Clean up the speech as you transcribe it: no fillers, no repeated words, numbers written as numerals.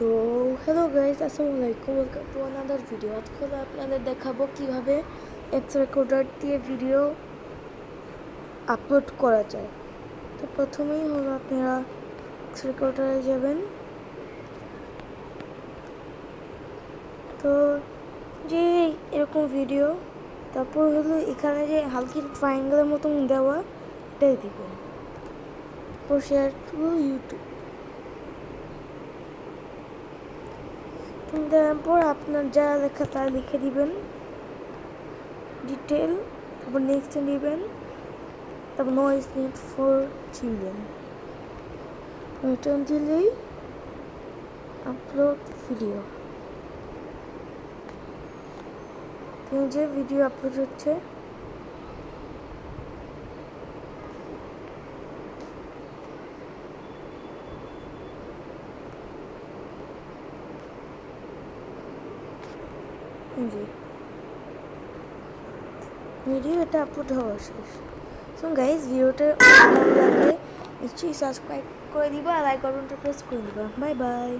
So hello guys, আসসালামু আলাইকুম, welcome to another video. আজকে আপনাদের দেখাবো কিভাবে এক্স রেকর্ডার দিয়ে ভিডিও আপলোড করা যায়। তো প্রথমেই হলো আপনারা এক্স রেকর্ডারে যাবেন। তো যে এরকম ভিডিও, তারপর হলো এখানে যে হালকা ট্রায়াঙ্গেলের মতন দেওয়া, এটাই দিবেন। তারপর শেয়ার টু ইউটিউব দেওয়ার পর আপনার যা লেখা তা লিখে দিবেন, ডিটেল, তারপর নেক্সট দিবেন, তারপর no is need for children, return দিলেই আপলোড ভিডিও। যে ভিডিও আপলোড হচ্ছে ভিডিওটা আপলোড হওয়া শেষ। সো গাইজ, ভিডিওটা ভালো লাগলে নিশ্চয়ই সাবস্ক্রাইব করে দিবা, লাইক বাটনটা প্রেস করে দিবা। Bye bye.